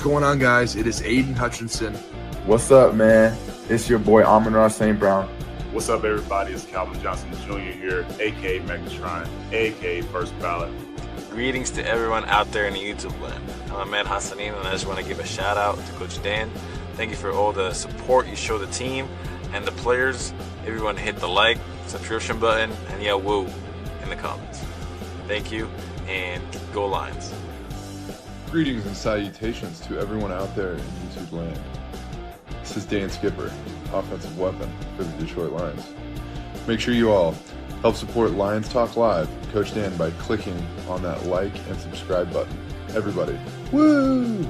What's going on, guys? It is Aiden Hutchinson. What's up, man? It's your boy Amon-Ra St. Brown. What's up, everybody? It's Calvin Johnson Jr. here, a.k.a. Megatron, a.k.a. First Ballot. Greetings to everyone out there in the YouTube land. I'm Ahmed Hassanin, and I just want to give a shout out to Coach Dan. Thank you for all the support you show the team and the players. Everyone hit the like, subscription button, and yell woo in the comments. Thank you, and go Lions. Greetings and salutations to everyone out there in YouTube land. This is Dan Skipper, offensive weapon for the Detroit Lions. Make sure you all help support Lions Talk Live and Coach Dan by clicking on that like and subscribe button. Everybody, woo!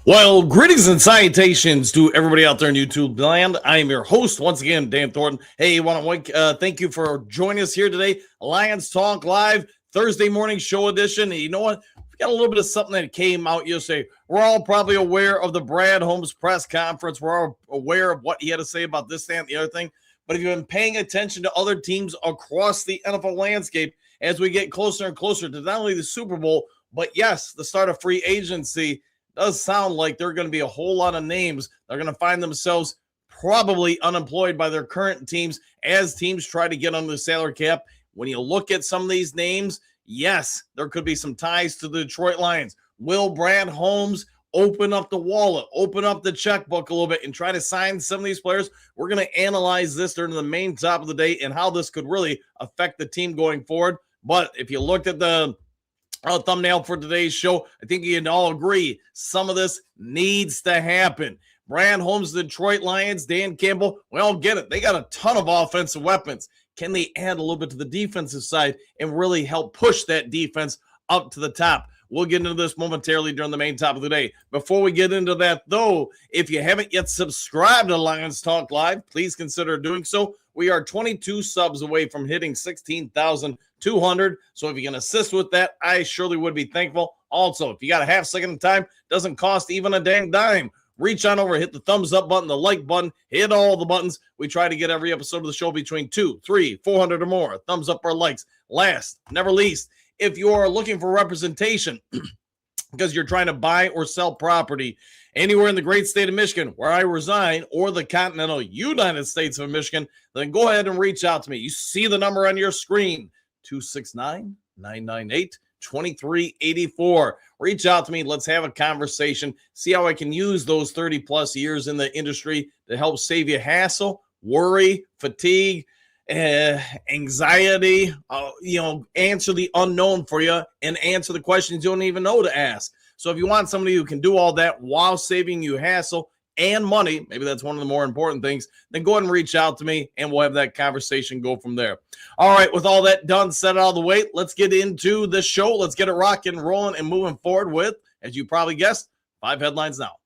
Well, greetings and salutations to everybody out there in YouTube land. I am your host, once again, Dan Thornton. Hey, thank you for joining us here today. Lions Talk Live, Thursday morning show edition. And you know what? We got a little bit of something that came out yesterday. We're all probably aware of the Brad Holmes press conference. We're all aware of what he had to say about this, that, and the other thing. But if you've been paying attention to other teams across the NFL landscape, as we get closer and closer to not only the Super Bowl, but yes, the start of free agency, does sound like there are going to be a whole lot of names that are going to find themselves probably unemployed by their current teams as teams try to get under the salary cap. When you look at some of these names, yes, there could be some ties to the Detroit Lions. Will Brad Holmes open up the wallet, open up the checkbook a little bit, and try to sign some of these players? We're going to analyze this during the main top of the day and how this could really affect the team going forward. But if you looked at the thumbnail for today's show, I think you can all agree some of this needs to happen. Brad Holmes, the Detroit Lions, Dan Campbell, we all get it. They got a ton of offensive weapons. Can they add a little bit to the defensive side and really help push that defense up to the top? We'll get into this momentarily during the main top of the day. Before we get into that, though, if you haven't yet subscribed to Lions Talk Live, please consider doing so. We are 22 subs away from hitting 16,200. So if you can assist with that, I surely would be thankful. Also, if you got a half second of time, doesn't cost even a dang dime. Reach on over, hit the thumbs up button, the like button, hit all the buttons. We try to get every episode of the show between 200, 300, 400 or more. Thumbs up or likes. Last, never least, if you're looking for representation because you're trying to buy or sell property anywhere in the great state of Michigan, where I reside, or the continental United States of Michigan, then go ahead and reach out to me. You see the number on your screen, 269-998-2384. Reach out to me. Let's have a conversation. See how I can use those 30-plus years in the industry to help save you hassle, worry, fatigue, anxiety, answer the unknown for you and answer the questions you don't even know to ask. So if you want somebody who can do all that while saving you hassle and money, maybe that's one of the more important things, then go ahead and reach out to me and we'll have that conversation go from there. All right, with all that done, set it out of the way, let's get into the show. Let's get it rocking, rolling, and moving forward with, as you probably guessed, 5 headlines now.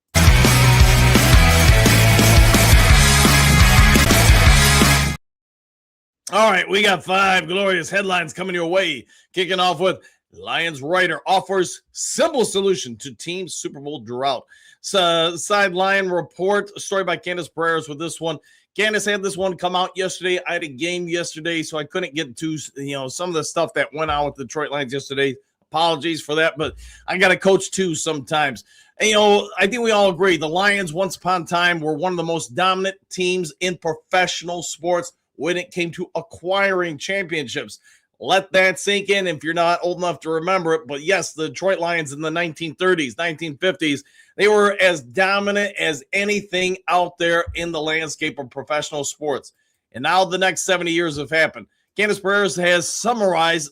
All right, we got 5 glorious headlines coming your way. Kicking off with Lions writer offers simple solution to team's Super Bowl drought. Sideline report, a story by Candace Pereira with this one. Candace had this one come out yesterday. I had a game yesterday, so I couldn't get to some of the stuff that went on with the Detroit Lions yesterday. Apologies for that, but I got to coach too sometimes. And, I think we all agree the Lions once upon a time were one of the most dominant teams in professional sports when it came to acquiring championships. Let that sink in if you're not old enough to remember it. But yes, the Detroit Lions in the 1930s, 1950s, they were as dominant as anything out there in the landscape of professional sports. And now the next 70 years have happened. Candace Pereira has summarized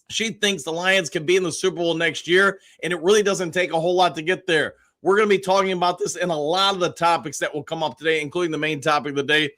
she thinks the Lions can be in the Super Bowl next year, and it really doesn't take a whole lot to get there. We're going to be talking about this in a lot of the topics that will come up today, including the main topic of the day.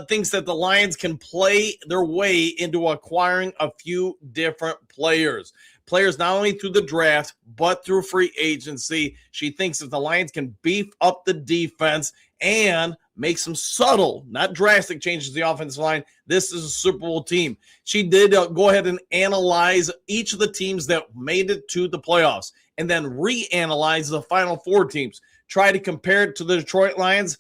Thinks that the Lions can play their way into acquiring a few different players not only through the draft, but through free agency. She thinks that the Lions can beef up the defense and make some subtle, not drastic changes to the offensive line. This is a Super Bowl team. She did go ahead and analyze each of the teams that made it to the playoffs and then reanalyze the final 4 teams. Try to compare it to the Detroit Lions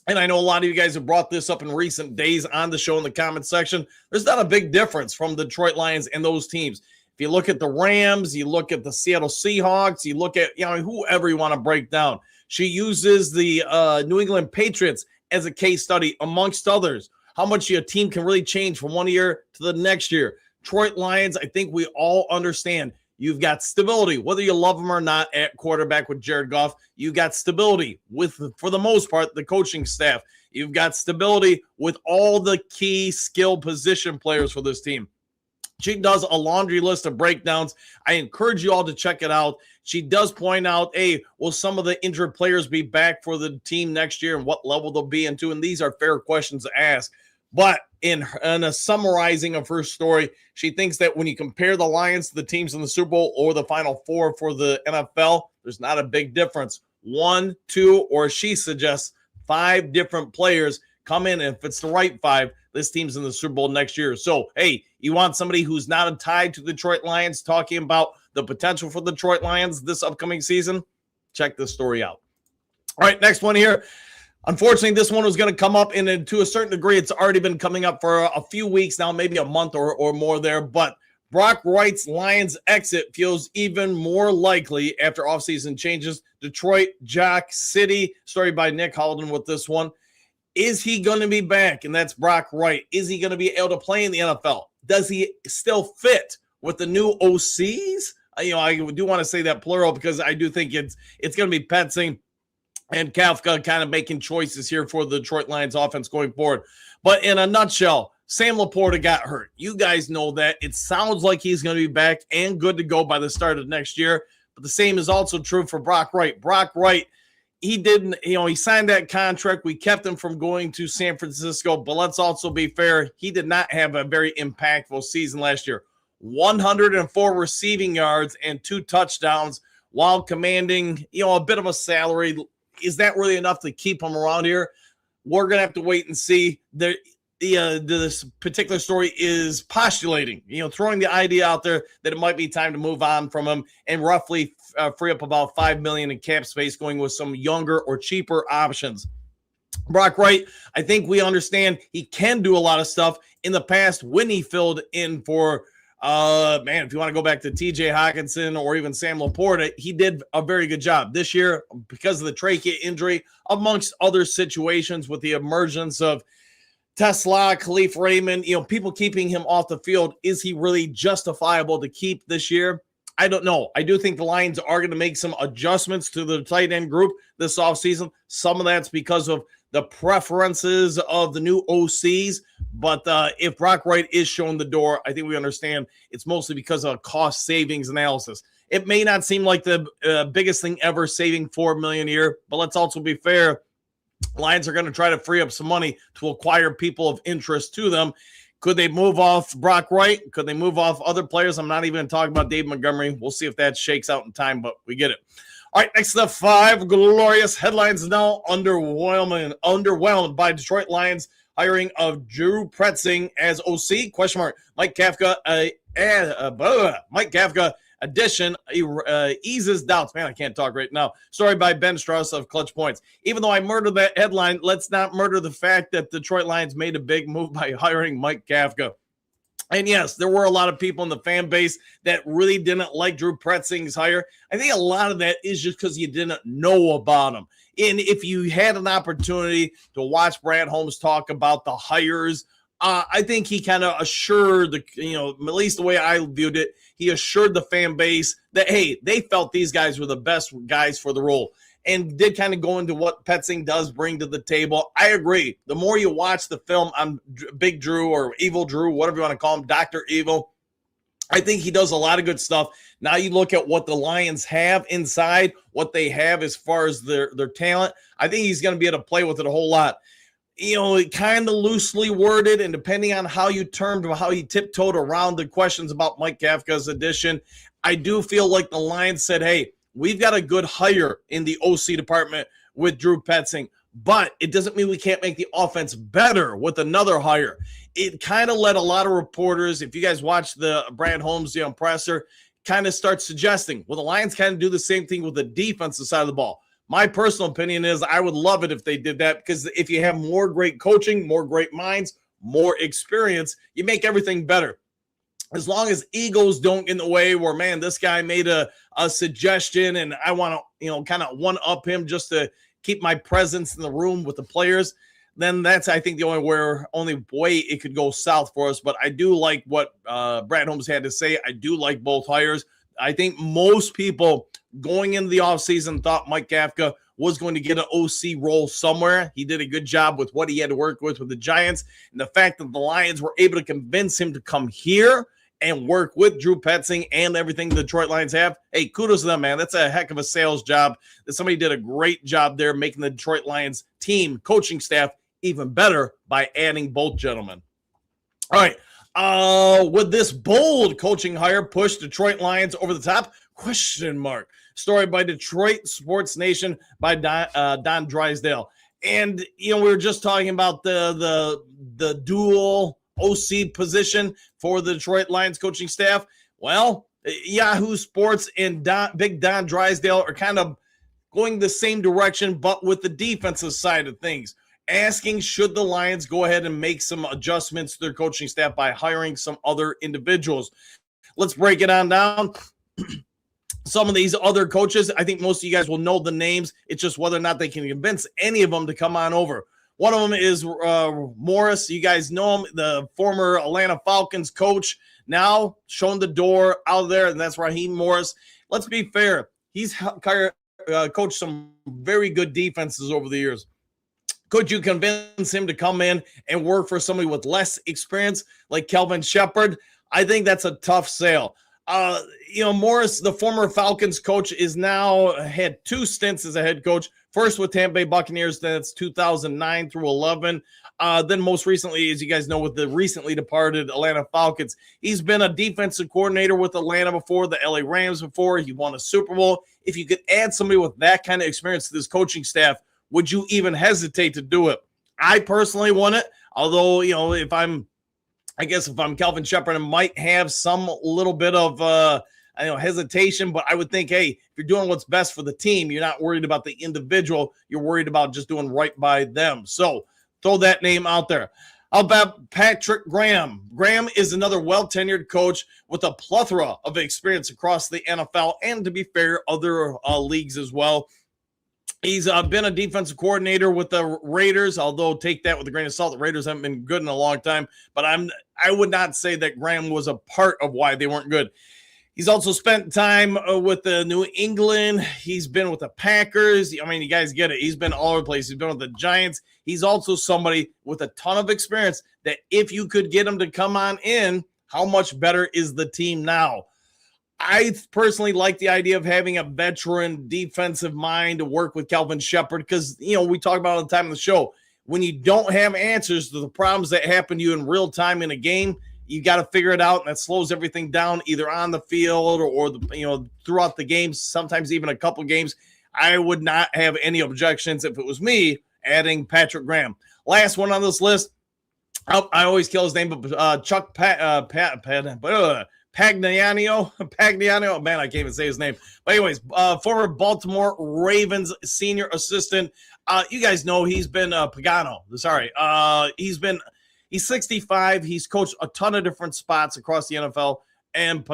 and I know a lot of you guys have brought this up in recent days on the show in the comment section, there's not a big difference from the Detroit Lions and those teams. If you look at the Rams, you look at the Seattle Seahawks, you look at whoever you want to break down. She uses the New England Patriots as a case study, amongst others, how much your team can really change from one year to the next year. Detroit Lions, I think we all understand. You've got stability, whether you love them or not, at quarterback with Jared Goff. You've got stability with, for the most part, the coaching staff. You've got stability with all the key skill position players for this team. She does a laundry list of breakdowns. I encourage you all to check it out. She does point out, hey, will some of the injured players be back for the team next year and what level they'll be into? And these are fair questions to ask. But in a summarizing of her story, she thinks that when you compare the Lions to the teams in the Super Bowl or the Final Four for the NFL, there's not a big difference. 1, 2, or she suggests 5 different players come in. And if it's the right 5, this team's in the Super Bowl next year. So, hey, you want somebody who's not tied to the Detroit Lions talking about the potential for the Detroit Lions this upcoming season? Check this story out. All right, next one here. Unfortunately, this one was going to come up, and to a certain degree, it's already been coming up for a few weeks now, maybe a month or more there. But Brock Wright's Lions exit feels even more likely after offseason changes. Detroit, Jack City, story by Nick Halden with this one. Is he going to be back? And that's Brock Wright. Is he going to be able to play in the NFL? Does he still fit with the new OCs? I do want to say that plural because I do think it's going to be Petzing and Kafka kind of making choices here for the Detroit Lions offense going forward. But in a nutshell, Sam Laporta got hurt. You guys know that. It sounds like he's going to be back and good to go by the start of next year. But the same is also true for Brock Wright. Brock Wright, he signed that contract. We kept him from going to San Francisco. But let's also be fair. He did not have a very impactful season last year. 104 receiving yards and 2 touchdowns while commanding, a bit of a salary. Is that really enough to keep him around here? We're going to have to wait and see. This particular story is postulating, throwing the idea out there that it might be time to move on from him and roughly free up about $5 million in cap space, going with some younger or cheaper options. Brock Wright, I think we understand he can do a lot of stuff. In the past, when he filled in for if you want to go back to TJ Hawkinson or even Sam Laporta, he did a very good job. This year, because of the trachea injury, amongst other situations with the emergence of Tesla, Khalif Raymond, people keeping him off the field, is he really justifiable to keep this year? I don't know. I do think the Lions are going to make some adjustments to the tight end group this offseason. Some of that's because of the preferences of the new OCs. But if Brock Wright is shown the door, I think we understand it's mostly because of a cost savings analysis. It may not seem like the biggest thing ever, saving $4 million a year, but let's also be fair. Lions are going to try to free up some money to acquire people of interest to them. Could they move off Brock Wright? Could they move off other players? I'm not even talking about Dave Montgomery. We'll see if that shakes out in time, but we get it. All right, next to the 5 glorious headlines now. Underwhelmed by Detroit Lions hiring of Drew Pretzing as OC? Question mark. Mike Kafka addition eases doubts. Man, I can't talk right now. Story by Ben Strauss of Clutch Points. Even though I murdered that headline, let's not murder the fact that the Detroit Lions made a big move by hiring Mike Kafka. And yes, there were a lot of people in the fan base that really didn't like Drew Pretzing's hire. I think a lot of that is just because you didn't know about him. And if you had an opportunity to watch Brad Holmes talk about the hires, I think he kind of assured at least the way I viewed it, he assured the fan base that, hey, they felt these guys were the best guys for the role, and did kind of go into what Petzing does bring to the table. I agree. The more you watch the film on Big Drew or Evil Drew, whatever you want to call him, Dr. Evil, I think he does a lot of good stuff. Now you look at what the Lions have inside, what they have as far as their talent. I think he's going to be able to play with it a whole lot. Kind of loosely worded, and depending on how you termed or how he tiptoed around the questions about Mike Kafka's addition, I do feel like the Lions said, hey, we've got a good hire in the OC department with Drew Petzing, but it doesn't mean we can't make the offense better with another hire. It kind of led a lot of reporters, if you guys watch the Brad Holmes, presser, kind of start suggesting, well, the Lions kind of do the same thing with the defensive side of the ball. My personal opinion is I would love it if they did that, because if you have more great coaching, more great minds, more experience, you make everything better. As long as egos don't get in the way where, man, this guy made a suggestion and I want to, kind of one up him just to keep my presence in the room with the players, then that's, I think, the only way it could go south for us. But I do like what Brad Holmes had to say. I do like both hires. I think most people going into the offseason thought Mike Kafka was going to get an OC role somewhere. He did a good job with what he had to work with the Giants. And the fact that the Lions were able to convince him to come here and work with Drew Petzing and everything the Detroit Lions have, hey, kudos to them, man. That's a heck of a sales job. That somebody did a great job there making the Detroit Lions team, coaching staff, even better by adding both gentlemen. All right. Would this bold coaching hire push Detroit Lions over the top? Question mark. Story by Detroit Sports Nation by Don Drysdale. And, we were just talking about the dual OC position for the Detroit Lions coaching staff. Well, Yahoo Sports and Big Don Drysdale are kind of going the same direction, but with the defensive side of things, asking should the Lions go ahead and make some adjustments to their coaching staff by hiring some other individuals. Let's break it on down. Some of these other coaches, I think most of you guys will know the names. It's just whether or not they can convince any of them to come on over. One of them is Morris. You guys know him, the former Atlanta Falcons coach, now shown the door out there, and that's Raheem Morris. Let's be fair. He's coached some very good defenses over the years. Could you convince him to come in and work for somebody with less experience like Kelvin Shepard? I think that's a tough sale. Morris, the former Falcons coach, is now had 2 stints as a head coach. First with Tampa Bay Buccaneers, that's 2009 through 11. Then most recently, as you guys know, with the recently departed Atlanta Falcons. He's been a defensive coordinator with Atlanta before, the LA Rams before. He won a Super Bowl. If you could add somebody with that kind of experience to this coaching staff, would you even hesitate to do it? I personally want it, although, if I'm Kelvin Shepard, I might have some little bit of hesitation, but I would think, hey, if you're doing what's best for the team, you're not worried about the individual. You're worried about just doing right by them. So throw that name out there. How about Patrick Graham? Graham is another well-tenured coach with a plethora of experience across the NFL and, to be fair, other leagues as well. He's been a defensive coordinator with the Raiders, although take that with a grain of salt. The Raiders haven't been good in a long time, but I would not say that Graham was a part of why they weren't good. He's also spent time with the New England. He's been with the Packers. I mean, you guys get it. He's been all over the place. He's been with the Giants. He's also somebody with a ton of experience that if you could get him to come on in, how much better is the team now? I personally like the idea of having a veteran defensive mind to work with Kelvin Shepard because, we talk about all the time on the show. When you don't have answers to the problems that happen to you in real time in a game, you got to figure it out, and that slows everything down either on the field or throughout the games, sometimes even a couple games. I would not have any objections if it was me adding Patrick Graham. Last one on this list, I always kill his name, but Chuck Pagliano, man, I can't even say his name. But anyways, former Baltimore Ravens senior assistant. You guys know he's been Pagano. Sorry, he's 65. He's coached a ton of different spots across the NFL, and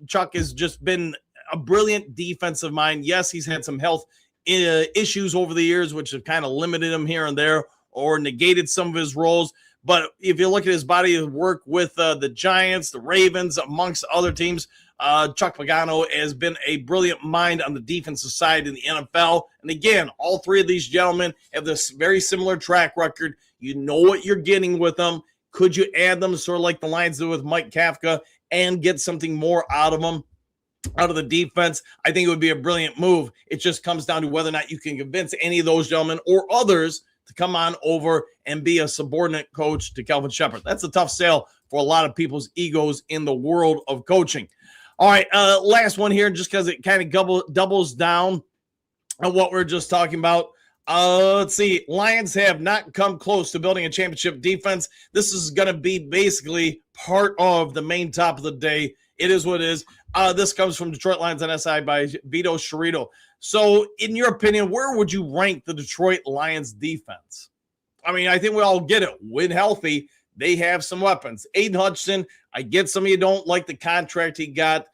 Chuck has just been a brilliant defensive mind. Yes, he's had some health issues over the years, which have kind of limited him here and there or negated some of his roles. But if you look at his body of work with the Giants, the Ravens, amongst other teams, Chuck Pagano has been a brilliant mind on the defensive side in the NFL. And again, all three of these gentlemen have this very similar track record. You know what you're getting with them. Could you add them sort of like the Lions did with Mike Kafka and get something more out of them, out of the defense? I think it would be a brilliant move. It just comes down to whether or not you can convince any of those gentlemen or others to come on over and be a subordinate coach to Kelvin Shepard. That's a tough sale for a lot of people's egos in the world of coaching. All right, last one here, just because it kind of doubles down on what we're just talking about. Let's see. Lions have not come close to building a championship defense. This is going to be basically part of the main top of the day. It is what it is. This comes from Detroit Lions on SI by Vito Chirito. So, in your opinion, where would you rank the Detroit Lions defense? I mean, I think we all get it. When healthy, they have some weapons. Aiden Hutchinson, I get some of you don't like the contract he got.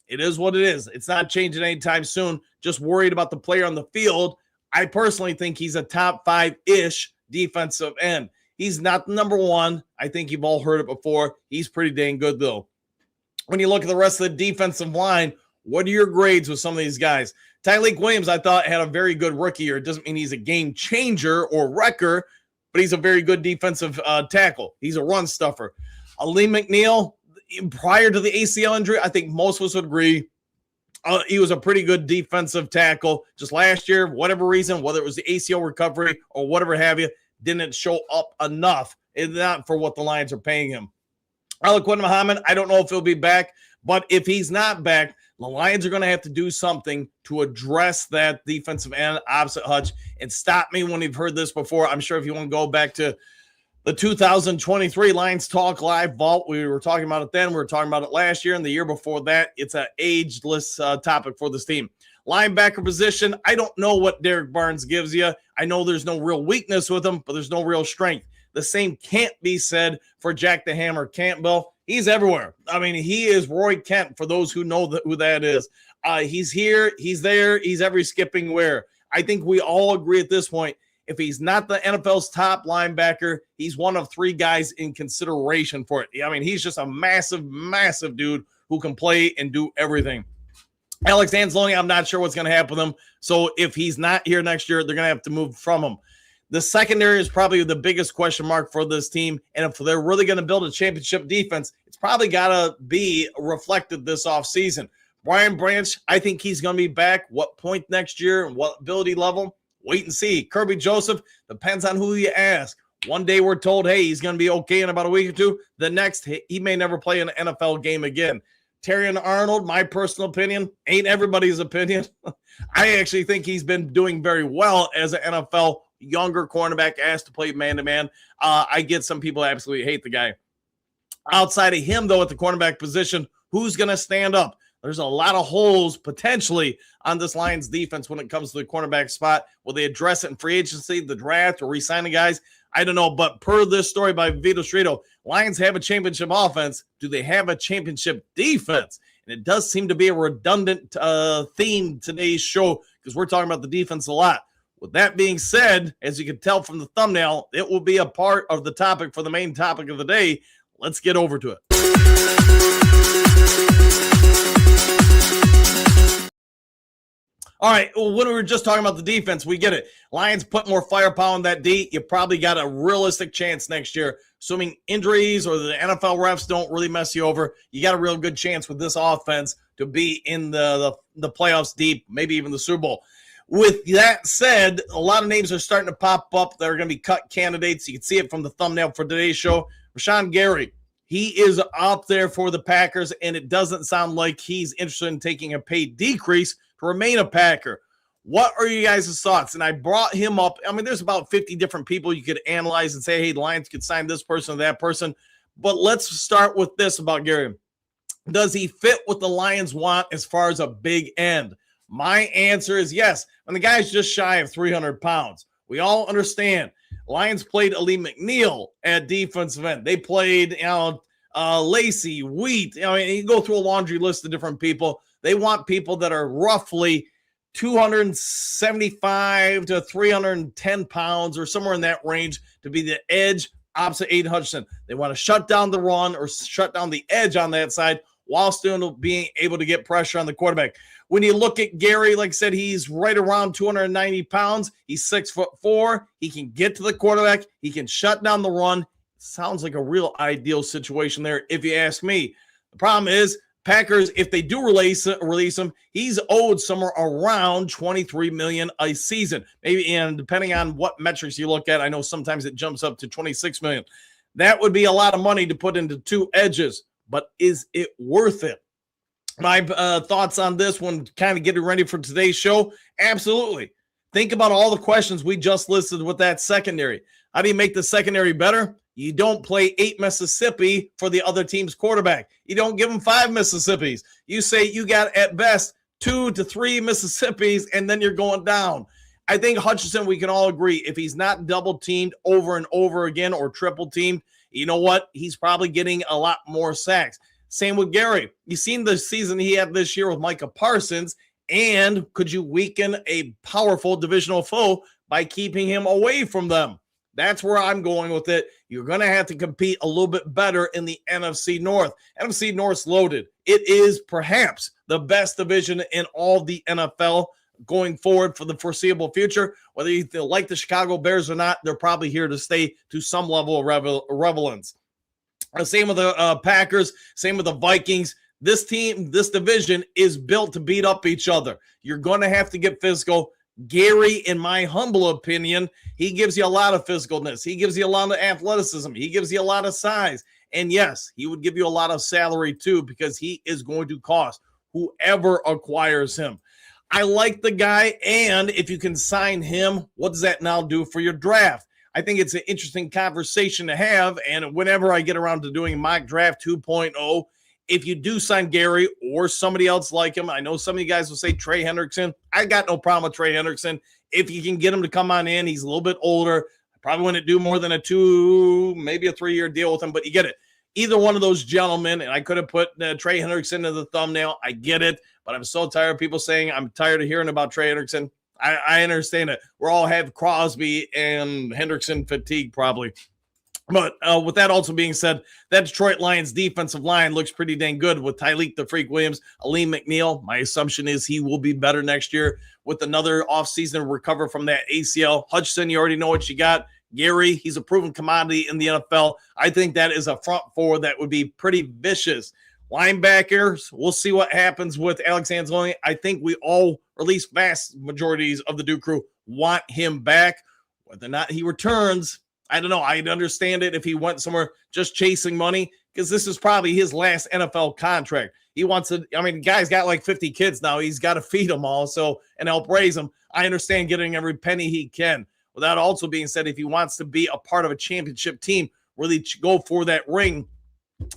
It is what it is. It's not changing anytime soon. Just worried about the player on the field. I personally think he's a top 5-ish defensive end. He's not the number one. I think you've all heard it before. He's pretty dang good, though. When you look at the rest of the defensive line, what are your grades with some of these guys? Tyleik Williams, I thought, had a very good rookie year. It doesn't mean he's a game changer or wrecker, but he's a very good defensive tackle. He's a run stuffer. Lee McNeil, prior to the ACL injury, I think most of us would agree he was a pretty good defensive tackle. Just last year, whatever reason, whether it was the ACL recovery or whatever have you, didn't show up enough. It's not for what the Lions are paying him. Aliquid Muhammad, I don't know if he'll be back, but if he's not back, the Lions are going to have to do something to address that defensive end opposite Hutch. And stop me when you've heard this before. I'm sure if you want to go back to the 2023 Lions Talk Live Vault, we were talking about it then. We were talking about it last year and the year before that. It's an ageless topic for this team. Linebacker position, I don't know what Derek Barnes gives you. I know there's no real weakness with him, but there's no real strength. The same can't be said for Jack the Hammer Campbell. He's everywhere. I mean, he is Roy Kent for those who know who that is. He's here, he's there, he's every skipping where. I think we all agree at this point, if he's not the NFL's top linebacker, he's one of 3 guys in consideration for it. I mean, he's just a massive, massive dude who can play and do everything. Alex Anzalone, I'm not sure what's going to happen with him. So if he's not here next year, they're going to have to move from him. The secondary is probably the biggest question mark for this team. And if they're really going to build a championship defense, it's probably got to be reflected this offseason. Brian Branch, I think he's going to be back. What point next year and what ability level? Wait and see. Kirby Joseph, depends on who you ask. One day we're told, hey, he's going to be okay in about a week or two. The next, he may never play an NFL game again. Terrion Arnold, my personal opinion, ain't everybody's opinion. I actually think he's been doing very well as an NFL younger cornerback asked to play man-to-man. I get some people absolutely hate the guy. Outside of him, though, at the cornerback position, who's going to stand up? There's a lot of holes potentially on this Lions defense when it comes to the cornerback spot. Will they address it in free agency, the draft, or re-signing guys? I don't know. But per this story by Vito Chirito, Lions have a championship offense. Do they have a championship defense? And it does seem to be a redundant theme today's show because we're talking about the defense a lot. With that being said, as you can tell from the thumbnail, it will be a part of the topic for the main topic of the day. Let's get over to it. All right, well, when we were just talking about the defense, we get it. Lions put more firepower on that D. You probably got a realistic chance next year. Assuming injuries or the NFL refs don't really mess you over, you got a real good chance with this offense to be in the playoffs deep, maybe even the Super Bowl. With that said, a lot of names are starting to pop up that are going to be cut candidates. You can see it from the thumbnail for today's show. Rashawn Gary, he is up there for the Packers, and it doesn't sound like he's interested in taking a pay decrease to remain a Packer. What are you guys' thoughts? And I brought him up. I mean, there's about 50 different people you could analyze and say, hey, the Lions could sign this person or that person. But let's start with this about Gary. Does he fit what the Lions want as far as a big end? My answer is yes. And the guy's just shy of 300 pounds. We all understand. Lions played Ali McNeil at defensive end. They played, Lacey, Wheat. You go through a laundry list of different people. They want people that are roughly 275 to 310 pounds or somewhere in that range to be the edge opposite Aiden Hutchinson. They want to shut down the run or shut down the edge on that side while still being able to get pressure on the quarterback. When you look at Gary, like I said, he's right around 290 pounds. He's 6'4". He can get to the quarterback. He can shut down the run. Sounds like a real ideal situation there, if you ask me. The problem is, Packers, if they do release him, he's owed somewhere around $23 million a season. Maybe, and depending on what metrics you look at, I know sometimes it jumps up to $26 million. That would be a lot of money to put into two edges, but is it worth it? My thoughts on this one, kind of getting ready for today's show, absolutely. Think about all the questions we just listed with that secondary. How do you make the secondary better? You don't play 8 Mississippi for the other team's quarterback. You don't give them 5 Mississippis. You say you got at best 2 to 3 Mississippis, and then you're going down. I think Hutchinson, we can all agree, if he's not double teamed over and over again or triple teamed, you know what? He's probably getting a lot more sacks. Same with Gary. You've seen the season he had this year with Micah Parsons, and could you weaken a powerful divisional foe by keeping him away from them? That's where I'm going with it. You're going to have to compete a little bit better in the NFC North. NFC North's loaded. It is perhaps the best division in all the NFL going forward for the foreseeable future. Whether you like the Chicago Bears or not, they're probably here to stay to some level of relevance. Same with the Packers, same with the Vikings. This team, this division is built to beat up each other. You're going to have to get physical. Gary, in my humble opinion, he gives you a lot of physicalness. He gives you a lot of athleticism. He gives you a lot of size. And yes, he would give you a lot of salary too, because he is going to cost whoever acquires him. I like the guy, and if you can sign him, what does that now do for your draft? I think it's an interesting conversation to have, and whenever I get around to doing mock draft 2.0, if you do sign Gary or somebody else like him, I know some of you guys will say Trey Hendrickson. I got no problem with Trey Hendrickson. If you can get him to come on in, he's a little bit older. I probably wouldn't do more than a 2, maybe a 3-year deal with him, but you get it. Either one of those gentlemen, and I could have put Trey Hendrickson in the thumbnail. I get it, but I'm so tired of people saying I'm tired of hearing about Trey Hendrickson. I understand it. We're all have Crosby and Hendrickson fatigue probably. But with that also being said, that Detroit Lions defensive line looks pretty dang good with Tyleek the Freak Williams, Aleem McNeil. My assumption is he will be better next year with another offseason recover from that ACL. Hutchinson, you already know what you got. Gary, he's a proven commodity in the NFL. I think that is a front four that would be pretty vicious. Linebackers, we'll see what happens with Alex Anzalone. I think we all, or at least vast majorities of the Duke crew, want him back. Whether or not he returns, I don't know. I'd understand it if he went somewhere just chasing money, because this is probably his last NFL contract. He wants to, I mean, the guy's got like 50 kids now. He's got to feed them all and help raise them. I understand getting every penny he can. With that also being said, if he wants to be a part of a championship team, really go for that ring,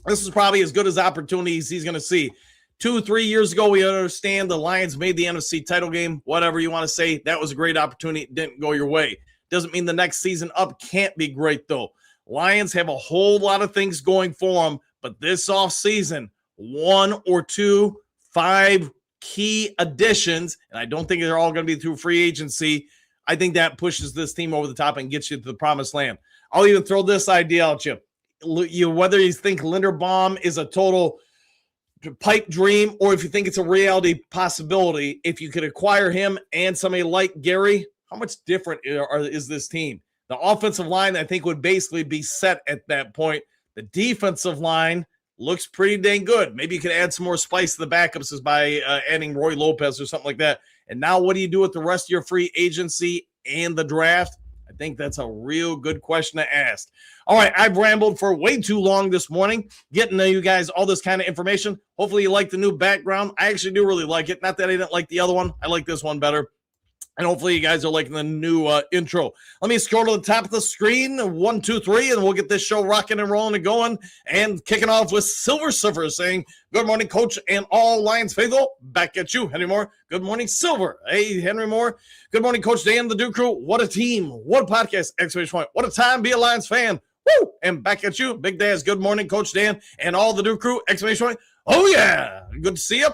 this is probably as good as opportunities he's going to see. 2-3 years ago, we understand the Lions made the NFC title game, whatever you want to say. That was a great opportunity. It didn't go your way. Doesn't mean the next season up can't be great, though. Lions have a whole lot of things going for them, but this offseason, 1 or 2, 5 key additions, and I don't think they're all going to be through free agency. I think that pushes this team over the top and gets you to the promised land. I'll even throw this idea at you. Whether you think Linderbaum is a total pipe dream or if you think it's a reality possibility, if you could acquire him and somebody like Gary, how much different is this team? The offensive line, I think, would basically be set at that point. The defensive line looks pretty dang good. Maybe you could add some more spice to the backups as by adding Roy Lopez or something like that. And now what do you do with the rest of your free agency and the draft? I think that's a real good question to ask. All right, I've rambled for way too long this morning, getting to you guys all this kind of information. Hopefully you like the new background. I actually do really like it. Not that I didn't like the other one. I like this one better. And hopefully you guys are liking the new intro. Let me scroll to the top of the screen, 1, 2, 3, and we'll get this show rocking and rolling and going. And kicking off with Silver Surfer saying, good morning, Coach, and all Lions faithful. Back at you, Henry Moore. Good morning, Silver. Hey, Henry Moore. Good morning, Coach Dan, the Duke crew. What a team. What a podcast. Exclamation point. What a time. Be a Lions fan. Woo! And back at you, Big Daz. Good morning, Coach Dan, and all the Duke crew. Exclamation point. Oh, yeah. Good to see you.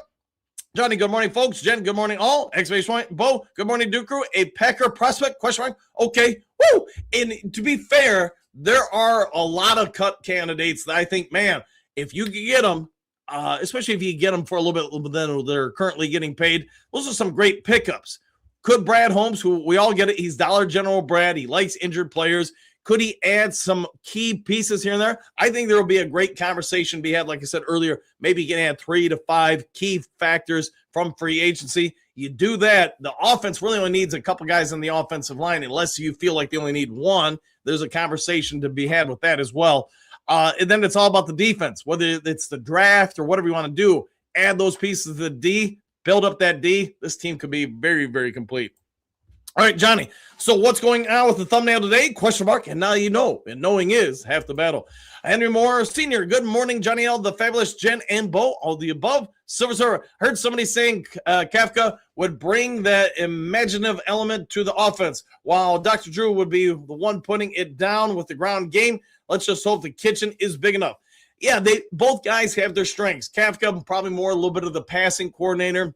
Johnny, good morning, folks. Jen, good morning, all. Exclamation point. Bo, good morning, Duke crew. A Packer prospect? Question mark. Okay. Woo! And to be fair, there are a lot of cut candidates that I think, man, if you can get them, especially if you get them for a little bit than they're currently getting paid, those are some great pickups. Could Brad Holmes, who we all get it, he's Dollar General Brad. He likes injured players. Could he add some key pieces here and there? I think there will be a great conversation to be had. Like I said earlier, maybe you can add 3 to 5 key factors from free agency. You do that, the offense really only needs a couple guys in the offensive line, unless you feel like they only need one. There's a conversation to be had with that as well. And then it's all about the defense, whether it's the draft or whatever you want to do. Add those pieces to the D, build up that D. This team could be very, very complete. All right, Johnny. So what's going on with the thumbnail today? Question mark. And now you know. And knowing is half the battle. Henry Moore, Sr. Good morning, Johnny L., the fabulous Jen and Bo. All the above. Silver Server. Heard somebody saying Kafka would bring that imaginative element to the offense, while Dr. Drew would be the one putting it down with the ground game. Let's just hope the kitchen is big enough. Yeah, both guys have their strengths. Kafka probably more a little bit of the passing coordinator.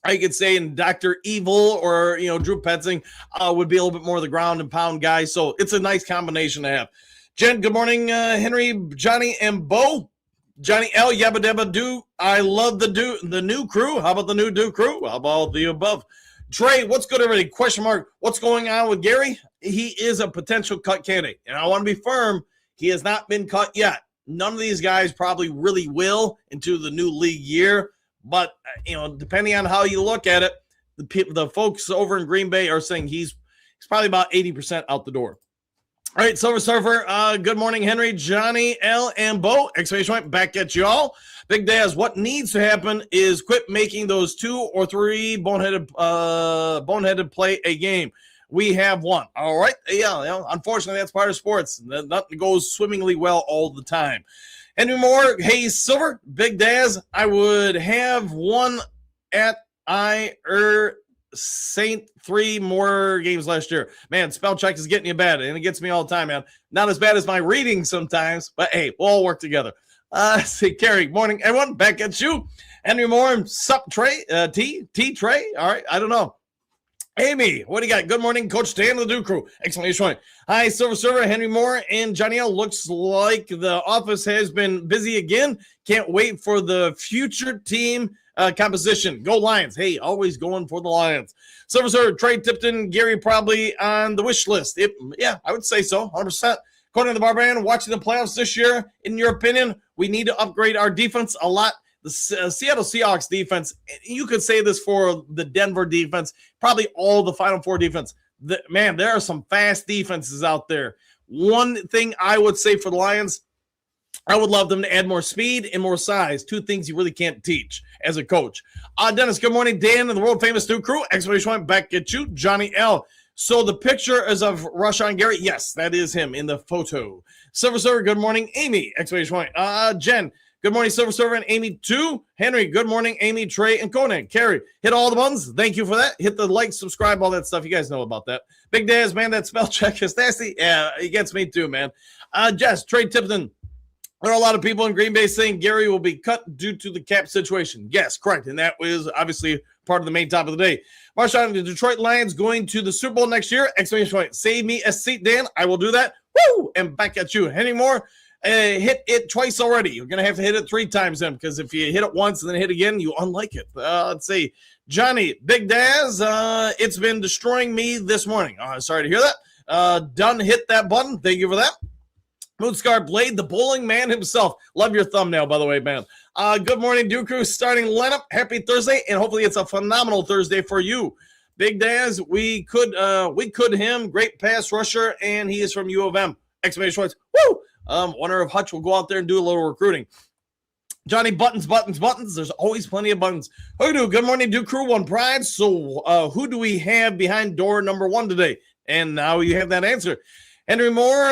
I could say in Dr. Evil or, Drew Petzing would be a little bit more of the ground and pound guy. So it's a nice combination to have. Jen, good morning, Henry, Johnny, and Bo. Johnny L, Yabba Dabba Do. I love the new crew. How about the new do crew? How about the above? Trey, what's good, everybody? Question mark. What's going on with Gary? He is a potential cut candidate. And I want to be firm. He has not been cut yet. None of these guys probably really will into the new league year. But, depending on how you look at it, the folks over in Green Bay are saying he's probably about 80% out the door. All right, Silver Surfer, good morning, Henry, Johnny, L, and Bo. Exclamation point, back at you all. Big Daz, what needs to happen is quit making those 2 or 3 boneheaded play a game. We have one. All right, yeah, unfortunately, that's part of sports. Nothing goes swimmingly well all the time. Henry Moore, hey, Silver, Big Daz, I would have one at Saint 3 more games last year. Man, spell check is getting you bad, and it gets me all the time, man. Not as bad as my reading sometimes, but hey, we'll all work together. See, Carrie, morning, everyone, back at you. Henry Moore, sup, Trey, T, Trey, all right, I don't know. Amy, what do you got? Good morning, Coach Dan of the Duke Crew. Exclamation point. Hi, Silver Server, Henry Moore, and Johnny L. Looks like the office has been busy again. Can't wait for the future team composition. Go Lions. Hey, always going for the Lions. Silver Server, Trey Tipton, Gary probably on the wish list. Yeah, I would say so, 100%. According to the Barbarian, watching the playoffs this year, in your opinion, we need to upgrade our defense a lot. The Seattle Seahawks defense, you could say this for the Denver defense, probably all the Final Four defense. Man, there are some fast defenses out there. One thing I would say for the Lions, I would love them to add more speed and more size. 2 things you really can't teach as a coach. Dennis, good morning. Dan and the world-famous Duke Crew. Exclamation point, back at you. Johnny L. So the picture is of Rashawn Gary. Yes, that is him in the photo. Silver Server, good morning. Amy, exclamation point. Jen, good morning, Silver Server and Amy too. Henry, good morning, Amy, Trey, and Conan. Carrie, hit all the buttons. Thank you for that. Hit the like, subscribe, all that stuff. You guys know about that. Big Daz, man, that spell check is nasty. Yeah, it gets me too, man. Jess, Trey Tipton. There are a lot of people in Green Bay saying Gary will be cut due to the cap situation. Yes, correct. And that was obviously part of the main topic of the day. Marshawn, the Detroit Lions going to the Super Bowl next year. Exclamation point. Save me a seat, Dan. I will do that. Woo! And back at you. Henry Moore. Hit it twice already. You're going to have to hit it 3 times then, because if you hit it once and then hit again, you unlike it. Let's see. Johnny, Big Daz, it's been destroying me this morning. Sorry to hear that. Done hit that button. Thank you for that. Moonscar Blade, the bowling man himself. Love your thumbnail, by the way, man. Good morning, Duke Crew. Starting lineup. Happy Thursday, and hopefully it's a phenomenal Thursday for you. Big Daz, we could him. Great pass rusher, and he is from U of M. Exclamation points. Woo! Wonder if Hutch will go out there and do a little recruiting. Johnny, buttons. There's always plenty of buttons. Good morning, Duke Crew, One Pride. So who do we have behind door number 1 today? And now you have that answer. Henry Moore,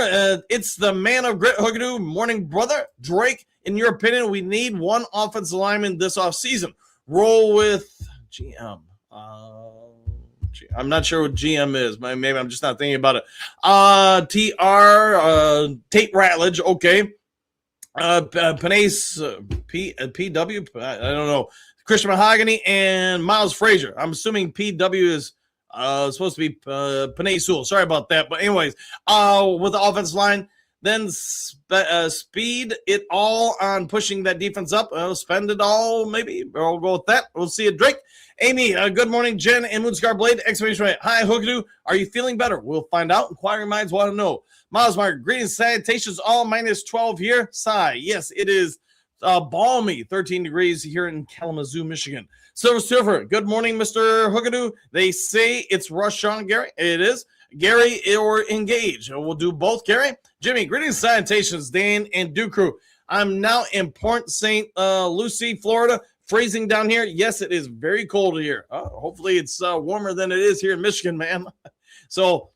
it's the man of grit, Hoogadoo. Morning, brother. Drake, in your opinion, we need one offensive lineman this offseason. Roll with GM. I'm not sure what GM is. Maybe I'm just not thinking about it. Tate Ratledge, okay. Panay, PW, I don't know. Christian Mahogany and Miles Frazier. I'm assuming PW is supposed to be Panay Sewell. Sorry about that. But anyways, with the offensive line, then speed it all on pushing that defense up. Spend it all, maybe. We'll go with that. We'll see you, Drake. Amy, good morning, Jen and Moonscar Blade. Exclamation point. Hi, Hoogadoo. Are you feeling better? We'll find out. Inquiring minds want to know. Miles Mark, greetings, salutations, all minus 12 here. Sigh. Yes, it is balmy, 13 degrees here in Kalamazoo, Michigan. Silver Surfer, good morning, Mr. Hoogadoo. They say it's Rashawn Gary. It is. Gary or Engage. We'll do both, Gary. Jimmy, greetings, salutations, Dan and Duke Crew. I'm now in Port St. Lucie, Florida. freezing down here? Yes, it is very cold here. Hopefully it's warmer than it is here in Michigan, man. So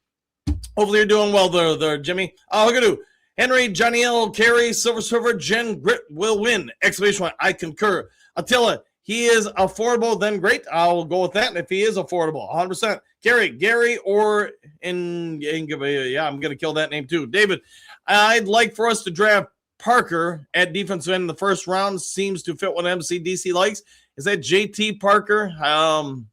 hopefully you're doing well there, Jimmy. Look at you. Henry, Johnny L, Carey, Silver Server, Jen, Grit will win. Exclamation point. I concur. Attila, he is affordable, then great. I'll go with that if he is affordable. 100%. Gary, or I'm going to kill that name too. David, I'd like for us to draft Parker at defensive end in the first round. Seems to fit what MCDC likes. Is that JT Parker? I want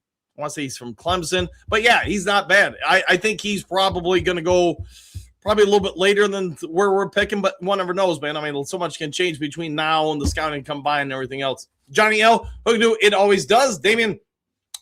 to say he's from Clemson. But yeah, he's not bad. I think he's probably going to go a little bit later than where we're picking, but one never knows, man. I mean, so much can change between now and the scouting combine and everything else. Johnny L, it always does. Damien,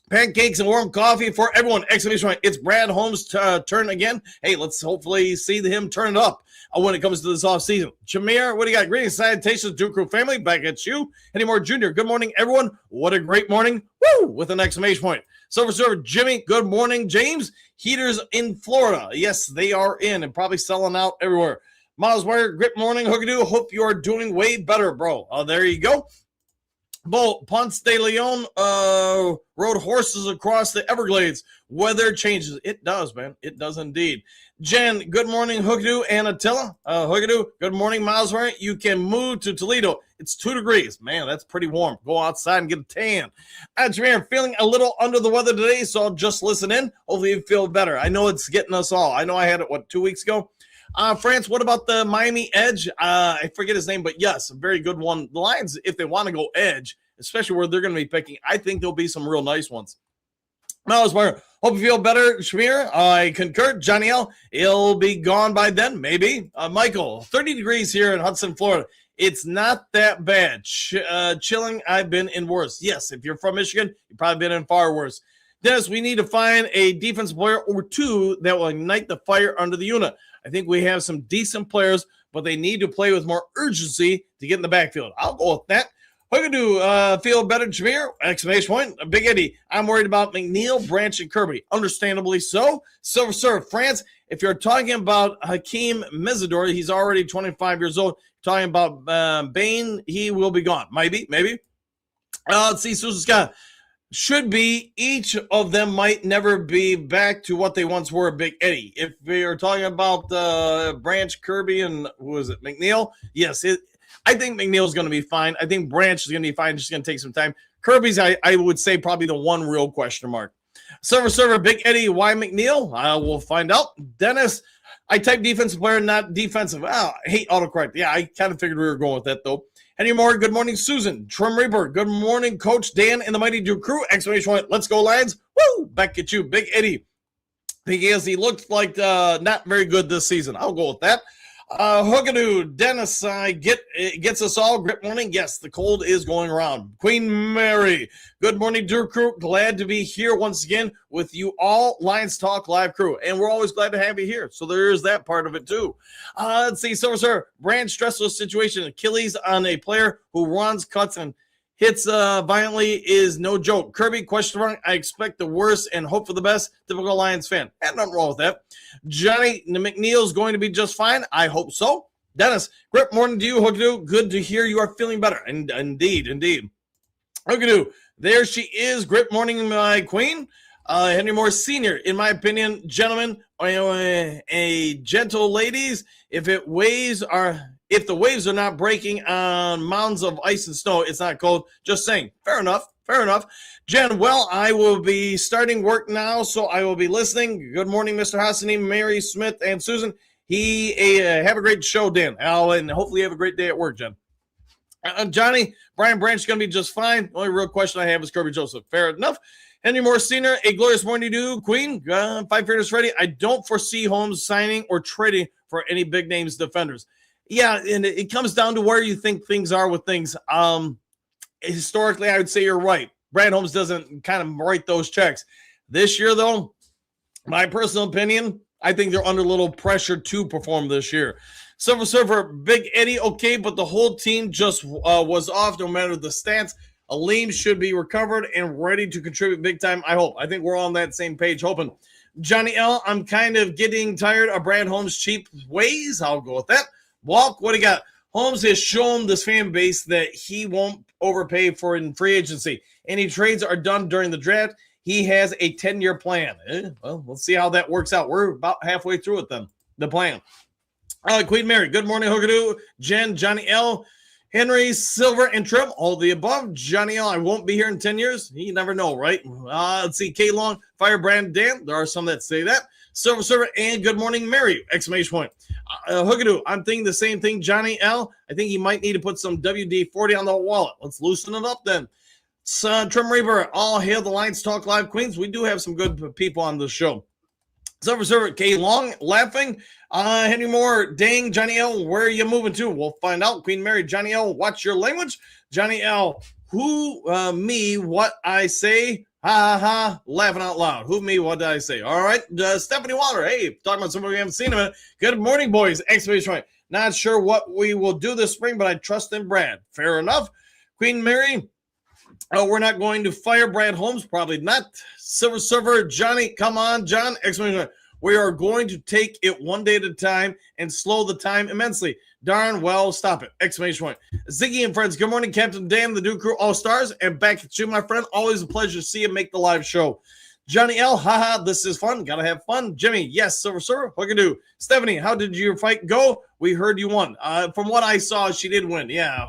pancakes and warm coffee for everyone. Exclamation point. It's Brad Holmes' turn again. Hey, let's hopefully see him turn it up when it comes to this offseason. Jameer, what do you got? Greetings, salutations, Duke Crew family. Back at you. Any more Junior? Good morning, everyone. What a great morning. Woo! With an exclamation point. Silver Server, Jimmy, good morning. James, heaters in Florida. Yes, they are in and probably selling out everywhere. Miles Wire, great morning. Hookadoo, hope you are doing way better, bro. There you go. Bo, Ponce de Leon rode horses across the Everglades. Weather changes. It does, man. It does indeed. Jen, good morning, Hookadoo and Attila. Hookadoo, good morning, Miles Wire. You can move to Toledo. It's 2 degrees. Man, that's pretty warm. Go outside and get a tan. Jameer, feeling a little under the weather today, so I'll just listen in. Hopefully you feel better. I know it's getting us all. I know I had it, 2 weeks ago? France, what about the Miami edge? I forget his name, but yes, a very good one. The Lions, if they want to go edge, especially where they're going to be picking, I think there'll be some real nice ones. Miles Meyer, hope you feel better, Shmear. I concur. Johnny L, he'll be gone by then, maybe. Michael, 30 degrees here in Hudson, Florida. It's not that bad. Chilling, I've been in worse. Yes, if you're from Michigan, you've probably been in far worse. Dennis, we need to find a defensive player or two that will ignite the fire under the unit. I think we have some decent players, but they need to play with more urgency to get in the backfield. I'll go with that. Hookadoo, feel better, Jameer? Exclamation point. Big Eddie, I'm worried about McNeil, Branch, and Kirby. Understandably so. Silver Surf, France, if you're talking about Hakeem Mesidor, he's already 25 years old. Talking about Bain, he will be gone. Maybe. Let's see, Susan Scott. Should be. Each of them might never be back to what they once were, Big Eddie. If we are talking about Branch, Kirby, and who is it, McNeil? Yes, I think McNeil's going to be fine. I think Branch is going to be fine. Just going to take some time. Kirby's, I would say, probably the one real question mark. Server, Big Eddie, why McNeil? We'll find out. Dennis, I type defensive player, not defensive. I hate autocorrect. Yeah, I kind of figured we were going with that, though. Any more? Good morning, Susan. Trim Reaper. Good morning, Coach Dan and the Mighty Duke crew. Exclamation point. Let's go, Lions. Woo! Back at you, Big Eddie. Because he looked like not very good this season. I'll go with that. Hookadoo, Dennis, it gets us all. Great morning. Yes, the cold is going around. Queen Mary, good morning, Duke crew. Glad to be here once again with you all, Lions Talk Live crew. And we're always glad to have you here. So there is that part of it too. Let's see, Sir, Brand stressful situation. Achilles on a player who runs, cuts, and hits violently is no joke. Kirby, question mark. I expect the worst and hope for the best. Typical Lions fan. And nothing wrong with that. Johnny McNeil's going to be just fine. I hope so. Dennis, great morning to you, Hookadoo. Good to hear you are feeling better. And indeed. Hookadoo, there she is. Great morning, my queen. Henry Moore Sr., in my opinion, gentlemen, a gentle ladies, if the waves are not breaking on mounds of ice and snow, it's not cold. Just saying. Fair enough. Jen, well, I will be starting work now, so I will be listening. Good morning, Mr. Hassani, Mary Smith, and Susan. Have a great show, Dan. And hopefully you have a great day at work, Jen. Johnny, Brian Branch is going to be just fine. The only real question I have is Kirby Joseph. Fair enough. Henry Moore Sr., a glorious morning to you, Queen. 5 Fairness ready. I don't foresee Holmes signing or trading for any big names defenders. Yeah, and it comes down to where you think things are with things. Historically, I would say you're right. Brad Holmes doesn't kind of write those checks. This year, though, my personal opinion, I think they're under a little pressure to perform this year. Silver Surfer, Big Eddie, okay, but the whole team just was off no matter the stats. Aleem should be recovered and ready to contribute big time, I hope. I think we're all on that same page, hoping. Johnny L., I'm kind of getting tired of Brad Holmes' cheap ways. I'll go with that. Walk, what do you got? Holmes has shown this fan base that he won't overpay for in free agency. Any trades are done during the draft. He has a 10-year plan. Well, let's see how that works out. We're about halfway through it then, the plan. Queen Mary, good morning, Hookadoo. Jen, Johnny L., Henry, Silver, and Trim, all the above. Johnny L., I won't be here in 10 years. You never know, right? Let's see, K Long, Firebrand Dan. There are some that say that. Silver, and good morning, Mary! Exclamation point. Hookadoo, I'm thinking the same thing, Johnny L. I think he might need to put some WD-40 on the wallet. Let's loosen it up then. Trim Reaper, all hail the Lions Talk Live Queens. We do have some good people on the show. Silver, K Long, laughing. Henry Moore, dang, Johnny L., where are you moving to? We'll find out. Queen Mary, Johnny L., watch your language. Johnny L., who, me, what I say, ha, ha, ha, laughing out loud. Who, me, what did I say? All right, Stephanie Water, hey, talking about somebody we haven't seen in a minute. Good morning, boys. Exclamation point. Not sure what we will do this spring, but I trust in Brad. Fair enough. Queen Mary, we're not going to fire Brad Holmes, probably not. Silver, Johnny, come on, John, exclamation point. We are going to take it one day at a time and slow the time immensely. Darn well, stop it. Exclamation point. Ziggy and friends, good morning, Captain Dan, the Duke Crew All-Stars, and back at you, my friend. Always a pleasure to see you make the live show. Johnny L, haha, this is fun. Gotta have fun. Jimmy, yes, Silver, Hookadoo. Stephanie, how did your fight go? We heard you won. From what I saw, she did win. Yeah,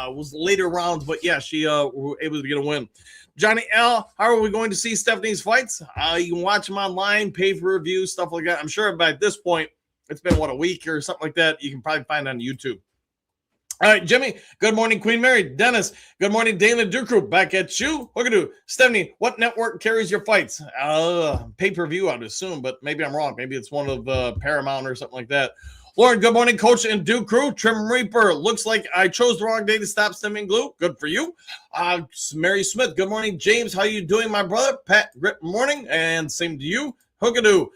it was later rounds, but yeah, she was able to get a win. Johnny L, how are we going to see Stephanie's fights? You can watch them online, pay for reviews, stuff like that. I'm sure by this point, it's been, a week or something like that. You can probably find it on YouTube. All right, Jimmy, good morning, Queen Mary. Dennis, good morning, Dana Duke Crew. Back at you. Hookadoo. Stephanie, what network carries your fights? Pay-per-view, I'd assume, but maybe I'm wrong. Maybe it's one of Paramount or something like that. Lauren, good morning, Coach and Duke Crew. Trim Reaper, looks like I chose the wrong day to stop stemming glue. Good for you. Mary Smith, good morning. James, how you doing, my brother? Pat, good morning, and same to you. Hookadoo.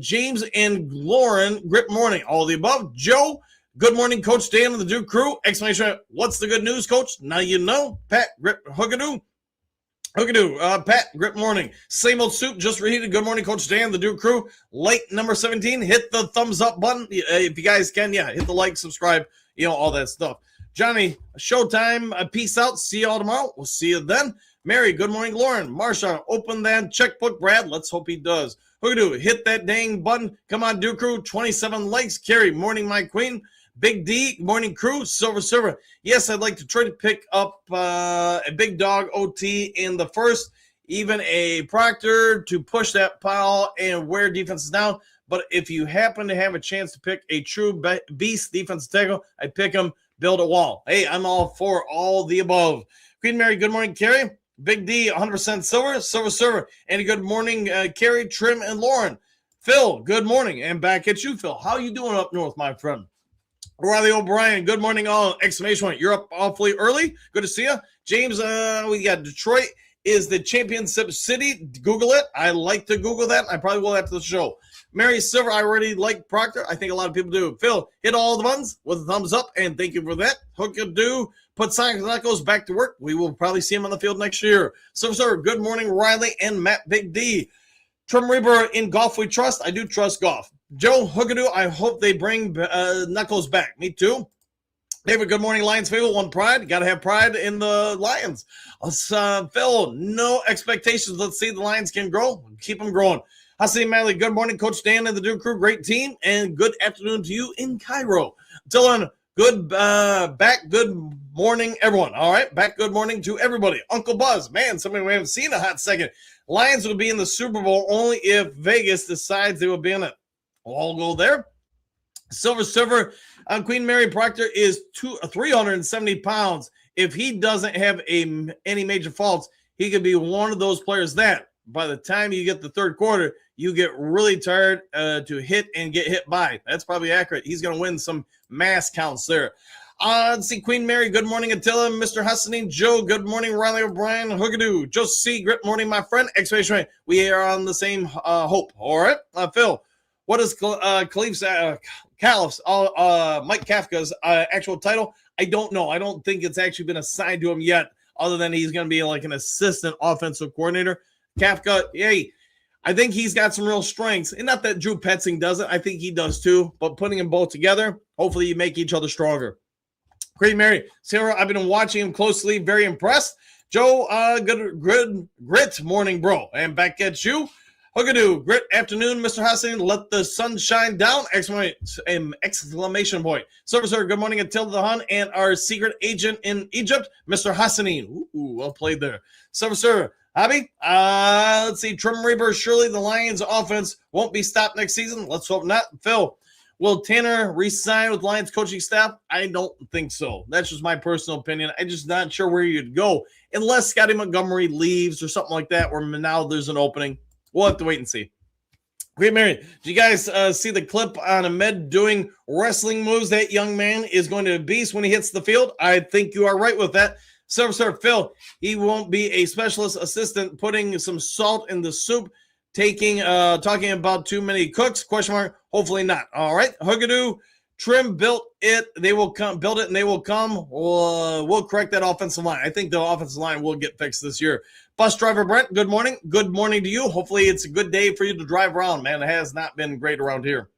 James and Lauren, good morning. All the above. Joe, good morning, Coach Dan and the Duke Crew. Exclamation, what's the good news, Coach? Now you know. Pat, Hookadoo. Pat, good morning. Same old soup, just reheated. Good morning, Coach Dan, the Duke Crew. Like number 17, hit the thumbs up button. If you guys can, hit the like, subscribe, all that stuff. Johnny, showtime, peace out. See you all tomorrow. We'll see you then. Mary, good morning, Lauren. Marsha, open that checkbook, Brad. Let's hope he does. Hookadoo, hit that dang button. Come on, Duke Crew, 27 likes. Carrie, morning, my queen. Big D, morning crew, Silver. Yes, I'd like to try to pick up a big dog OT in the first, even a Proctor to push that pile and wear defenses down. But if you happen to have a chance to pick a true beast defensive tackle, I pick him, build a wall. Hey, I'm all for all the above. Queen Mary, good morning, Carrie. Big D, 100% Silver. And a good morning, Carrie, Trim, and Lauren. Phil, good morning. And back at you, Phil. How you doing up north, my friend? Riley O'Brien, good morning all. Exclamation point. You're up awfully early. Good to see you. James, we got Detroit is the championship city. Google it. I like to Google that. I probably will after the show. Mary Silver, I already like Proctor. I think a lot of people do. Phil, hit all the buttons with a thumbs up, and thank you for that. Hookadoo, put Sonic Knuckles back to work. We will probably see him on the field next year. Silver, good morning, Riley and Matt Big D. Trim Reaper, in golf we trust. I do trust golf. Joe Hookadoo, I hope they bring Knuckles back. Me too. David, good morning, Lions Fable. One pride. Got to have pride in the Lions. Phil, no expectations. Let's see the Lions can grow. Keep them growing. Hassan Malley, good morning, Coach Dan and the Duke Crew. Great team. And good afternoon to you in Cairo. Dylan, good morning, everyone. All right, good morning to everybody. Uncle Buzz, man, somebody we haven't seen in a hot second. Lions will be in the Super Bowl only if Vegas decides they will be in it. We'll all go there. Silver, Queen Mary Proctor is 370 pounds. If he doesn't have any major faults, he could be one of those players that by the time you get the third quarter, you get really tired to hit and get hit by. That's probably accurate. He's going to win some mass counts there. Let's see, Queen Mary, good morning, Attila. Mr. Hassanin, Joe, good morning, Riley O'Brien, Hookadoo. Joseph C., good morning, my friend. Exclamation point. We are on the same hope. All right, Phil. What is Caliph's Mike Kafka's actual title? I don't know. I don't think it's actually been assigned to him yet, other than he's going to be like an assistant offensive coordinator. Kafka, hey, I think he's got some real strengths. And not that Drew Petzing doesn't. I think he does too. But putting them both together, hopefully you make each other stronger. Great Mary. Sarah, I've been watching him closely. Very impressed. Joe, good grit morning, bro. And back at you. Hookadoo, grit afternoon, Mr. Hassan. Let the sun shine down! Exclamation point. Sir, good morning, Attila the Hun, and our secret agent in Egypt, Mr. Hassanin. Ooh, well played there. Sir, Hobby. Let's see. Trim Reaper, surely the Lions offense won't be stopped next season. Let's hope not. Phil, will Tanner re-sign with Lions coaching staff? I don't think so. That's just my personal opinion. I'm just not sure where you'd go unless Scotty Montgomery leaves or something like that, where now there's an opening. We'll have to wait and see. Great Mary, did you guys see the clip on Ahmed doing wrestling moves? That young man is going to be a beast when he hits the field. I think you are right with that. Sir, Phil, he won't be a specialist assistant putting some salt in the soup, talking about too many cooks, ? Hopefully not. All right, Hookadoo, Trim built it. They will come, build it, and they will come. We'll correct that offensive line. I think the offensive line will get fixed this year. Bus driver Brent, good morning. Good morning to you. Hopefully it's a good day for you to drive around, man. It has not been great around here.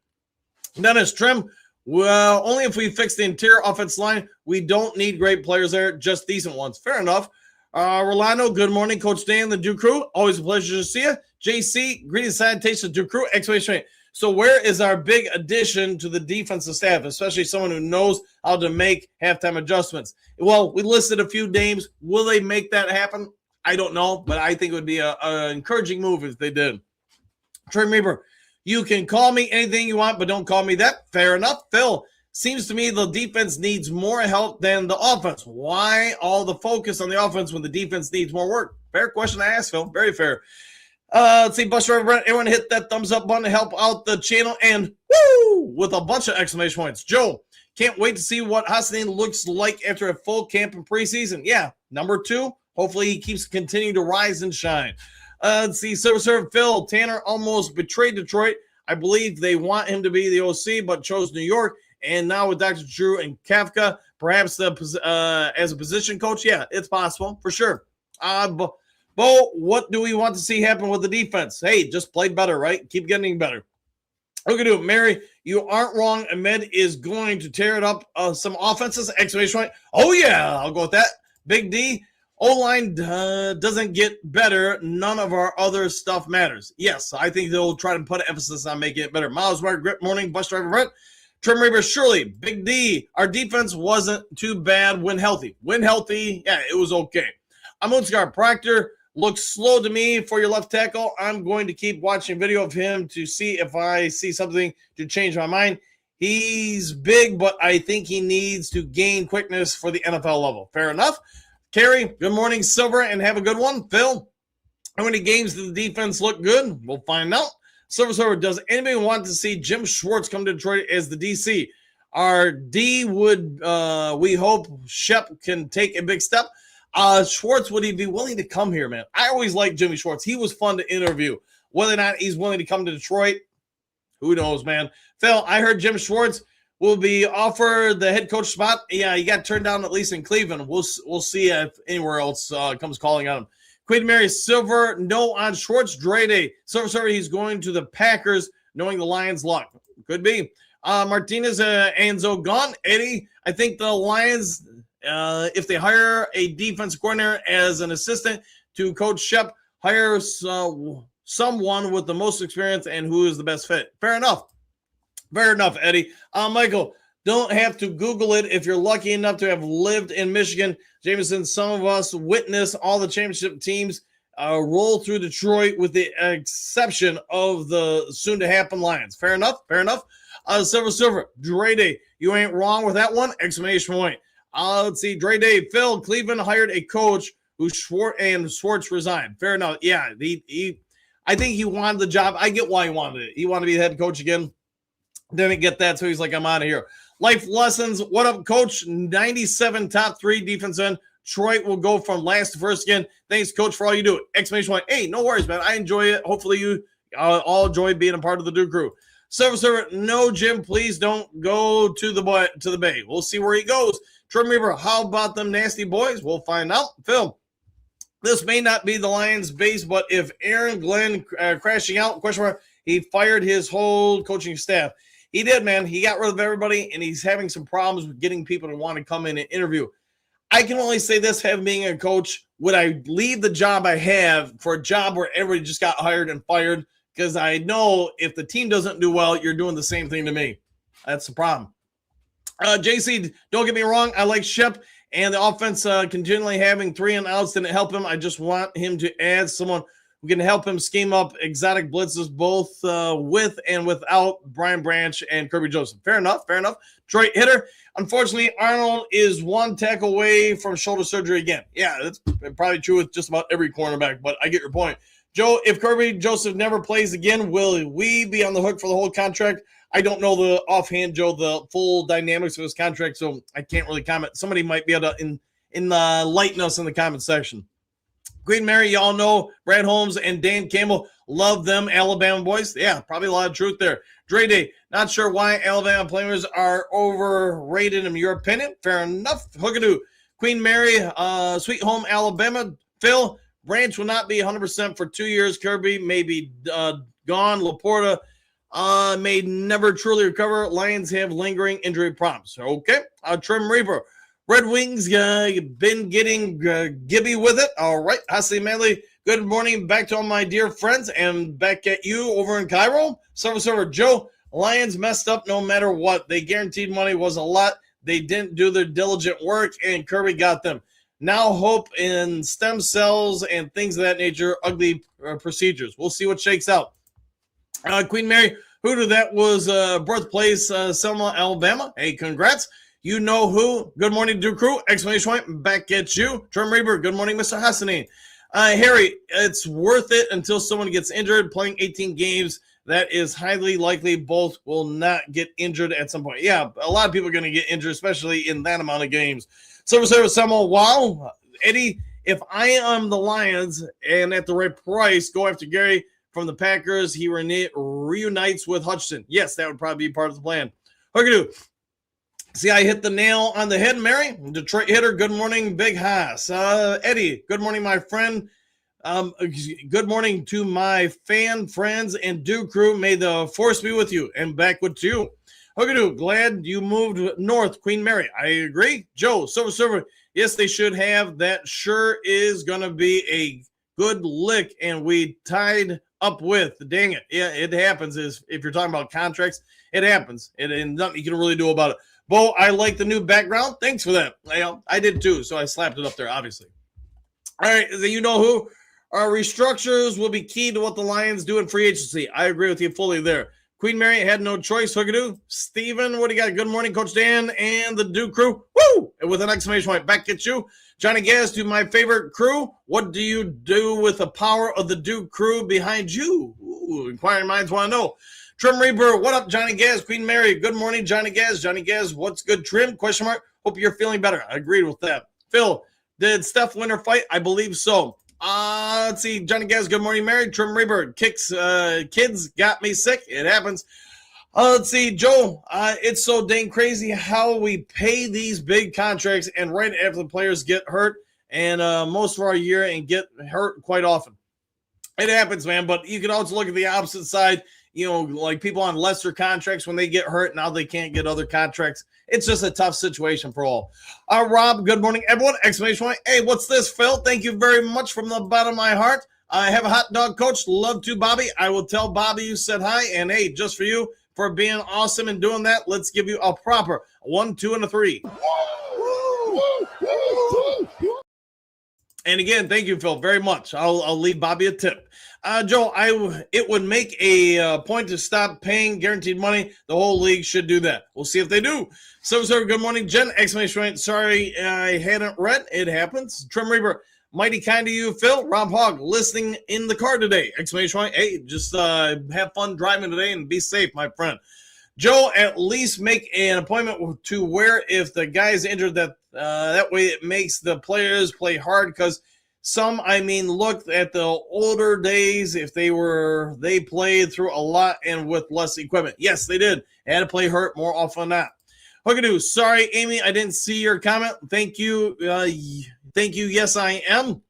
Dennis, Trim, well, only if we fix the interior offensive line. We don't need great players there, just decent ones. Fair enough. Rolando, good morning. Coach Dan, the Duke Crew, always a pleasure to see you. JC, greetings, salutations, Duke Crew. Exclamation point. So where is our big addition to the defensive staff, especially someone who knows how to make halftime adjustments? Well, we listed a few names. Will they make that happen? I don't know, but I think it would be an encouraging move if they did. Trim Reaper, you can call me anything you want, but don't call me that. Fair enough. Phil, seems to me the defense needs more help than the offense. Why all the focus on the offense when the defense needs more work? Fair question to ask, Phil. Very fair. Let's see, Bus Driver Brent, everyone hit that thumbs up button to help out the channel, and woo, with a bunch of exclamation points. Joe, can't wait to see what Hassanin looks like after a full camp in preseason. Yeah, number 2. Hopefully he keeps continuing to rise and shine. Let's see, Sir Phil, Tanner almost betrayed Detroit. I believe they want him to be the OC, but chose New York. And now with Dr. Drew and Kafka, perhaps as a position coach, yeah, it's possible for sure. Bo, what do we want to see happen with the defense? Hey, just played better, right? Keep getting better. Okay, dude, Mary, you aren't wrong. Ahmed is going to tear it up some offenses. Exclamation point. Oh, yeah, I'll go with that. Big D. O-line doesn't get better. None of our other stuff matters. Yes, I think they'll try to put an emphasis on making it better. Miles Mark, Grip Morning, Bus Driver Brent, Trim Reaper, surely. Big D, our defense wasn't too bad when healthy. When healthy, yeah, it was okay. Amunskar Proctor looks slow to me for your left tackle. I'm going to keep watching video of him to see if I see something to change my mind. He's big, but I think he needs to gain quickness for the NFL level. Fair enough. Carrie, good morning, Silver, and have a good one. Phil, how many games did the defense look good? We'll find out. Silver, does anybody want to see Jim Schwartz come to Detroit as the DC? Our D would, we hope Shep can take a big step. Schwartz, would he be willing to come here, man? I always liked Jimmy Schwartz. He was fun to interview. Whether or not he's willing to come to Detroit, who knows, man. Phil, I heard Jim Schwartz will be offered the head coach spot. Yeah, he got turned down at least in Cleveland. We'll see if anywhere else comes calling on him. Queen Mary Silver, no on Schwartz. Dre Day. Silver, he's going to the Packers, knowing the Lions' luck. Could be. Martinez, Anzo gone. Eddie, I think the Lions, if they hire a defense coordinator as an assistant to Coach Shep, hire someone with the most experience and who is the best fit. Fair enough. Fair enough, Eddie. Michael, don't have to Google it if you're lucky enough to have lived in Michigan. Jameson, some of us witness all the championship teams roll through Detroit with the exception of the soon-to-happen Lions. Fair enough. Fair enough. Silver, Dre Day, you ain't wrong with that one. Exclamation point. Let's see, Dre Day, Phil, Cleveland hired a coach who Schwartz resigned. Fair enough. Yeah, I think he wanted the job. I get why he wanted it. He wanted to be the head coach again. Didn't get that, so he's like, I'm out of here. Life lessons. What up, Coach? 97 top 3 defense end. Detroit will go from last to first again. Thanks, Coach, for all you do. Exclamation point. Hey, no worries, man. I enjoy it. Hopefully you all enjoy being a part of the Duke Crew. Server, no, Jim, please don't go to the Bay. We'll see where he goes. Trim Reaper, how about them nasty boys? We'll find out. Phil, this may not be the Lions' base, but if Aaron Glenn crashing out, ? He fired his whole coaching staff. He did, man. He got rid of everybody, and he's having some problems with getting people to want to come in and interview. I can only say this, having being a coach, would I leave the job I have for a job where everybody just got hired and fired? Because I know if the team doesn't do well, you're doing the same thing to me. That's the problem. JC, don't get me wrong. I like Shep, and the offense continually having 3 and outs didn't help him. I just want him to add someone who can help him scheme up exotic blitzes both with and without Brian Branch and Kirby Joseph. Fair enough. Detroit hitter. Unfortunately, Arnold is 1 tackle away from shoulder surgery again. Yeah, that's probably true with just about every cornerback, but I get your point. Joe, if Kirby Joseph never plays again, will we be on the hook for the whole contract? I don't know the offhand, Joe, the full dynamics of his contract, so I can't really comment. Somebody might be able to enlighten us in the comment section. Queen Mary, y'all know Brad Holmes and Dan Campbell. Love them Alabama boys. Yeah, probably a lot of truth there. Dre Day, not sure why Alabama players are overrated in your opinion. Fair enough. Hookadoo. Queen Mary, Sweet Home Alabama. Phil, Branch will not be 100% for 2 years. Kirby may be gone. Laporta may never truly recover. Lions have lingering injury problems. Okay. Trim Reaper. Red Wings been getting gibby with it. All right. Hassy Manley, good morning back to all my dear friends and back at you over in Cairo. Server Joe, Lions messed up no matter what. They guaranteed money was a lot. They didn't do their diligent work, and Kirby got them. Now hope in stem cells and things of that nature, ugly procedures. We'll see what shakes out. Queen Mary, that was birthplace, Selma, Alabama. Hey, congrats. You know who. Good morning, Duke Crew. Exclamation point. Back at you. Trim Reaper. Good morning, Mr. Hassani. Harry, it's worth it until someone gets injured. Playing 18 games, that is highly likely both will not get injured at some point. Yeah, a lot of people are going to get injured, especially in that amount of games. Silver Samuel, wow. Eddie, if I am the Lions and at the right price, go after Gary from the Packers. He reunites with Hutchinson. Yes, that would probably be part of the plan. Hookadoo. See, I hit the nail on the head, Mary. Detroit hitter, good morning, Big Haas. Eddie, good morning, my friend. Good morning to my fan friends and Duke Crew. May the force be with you and back with you. Hookadoo, glad you moved north, Queen Mary. I agree. Joe, Silver, yes, they should have. That sure is going to be a good lick, and we tied up with. Dang it. Yeah, it happens. If you're talking about contracts, it happens. And nothing you can really do about it. Bo, I like the new background. Thanks for that. I did too, so I slapped it up there, obviously. All right, you know who? Our restructures will be key to what the Lions do in free agency. I agree with you fully there. Queen Mary had no choice. Hookadoo. Steven, what do you got? Good morning, Coach Dan and the Duke Crew. Woo! And with an exclamation point, back at you. Johnny Gaz, to my favorite crew. What do you do with the power of the Duke Crew behind you? Ooh, inquiring minds want to know. Trim Reaper, what up, Johnny Gaz? Queen Mary, good morning, Johnny Gaz. Johnny Gaz, what's good, Trim? Question mark. Hope you're feeling better. I agreed with that. Phil, did Steph win her fight? I believe so. Let's see. Johnny Gaz, good morning, Mary. Trim Reaper, kids got me sick. It happens. Let's see, Joe. It's so dang crazy how we pay these big contracts and right after the players get hurt and most of our year and get hurt quite often. It happens, man. But you can also look at the opposite side. You know, like people on lesser contracts when they get hurt, now they can't get other contracts. It's just a tough situation for all. Rob, good morning, everyone. Exclamation point. Hey, what's this, Phil? Thank you very much from the bottom of my heart. I have a hot dog coach. Love to, Bobby. I will tell Bobby you said hi. And hey, just for you, for being awesome and doing that, let's give you a proper 1, 2, and a 3. And again, thank you, Phil, very much. I'll leave Bobby a tip. Joe, it would make a point to stop paying guaranteed money. The whole league should do that. We'll see if they do. So good morning, Jen. Exclamation point. Sorry, I hadn't read. It happens. Trim Reaper, mighty kind of you, Phil. Rob Hogg, listening in the car today. Exclamation point. Hey, just have fun driving today and be safe, my friend. Joe, at least make an appointment to where if the guy's injured, that way it makes the players play hard because look at the older days. If they played through a lot and with less equipment. Yes, they did. They had to play hurt more often than not. Hookadoo, sorry, Amy, I didn't see your comment. Thank you. Thank you. Yes, I am.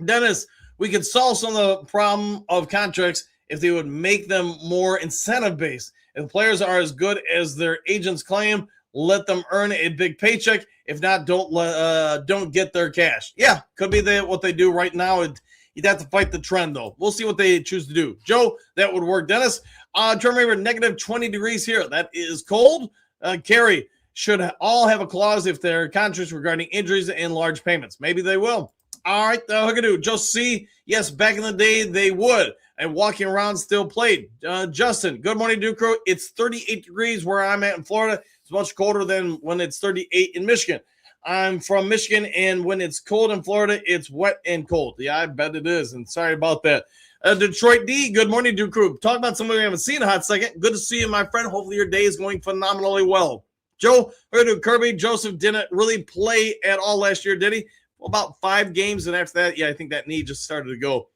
Dennis, we could solve some of the problem of contracts if they would make them more incentive-based. If the players are as good as their agents claim, let them earn a big paycheck. If not, don't get their cash. Yeah, could be what they do right now. You'd have to fight the trend, though. We'll see what they choose to do. Joe, that would work. Dennis, remember, negative 20 degrees here. That is cold. Carrie, should all have a clause if their contracts regarding injuries and large payments. Maybe they will. All right, Hookadoo. Joe C. Yes, back in the day, they would. And walking around still played. Justin, good morning, Duke Crew. It's 38 degrees where I'm at in Florida. It's much colder than when it's 38 in Michigan. I'm from Michigan, and when it's cold in Florida, it's wet and cold. Yeah, I bet it is, and sorry about that. Detroit D, good morning, Duke Crew. Talk about somebody we haven't seen in a hot second. Good to see you, my friend. Hopefully your day is going phenomenally well. Joe, Kirby, Joseph didn't really play at all last year, did he? Well, about 5 games, and after that, yeah, I think that knee just started to go.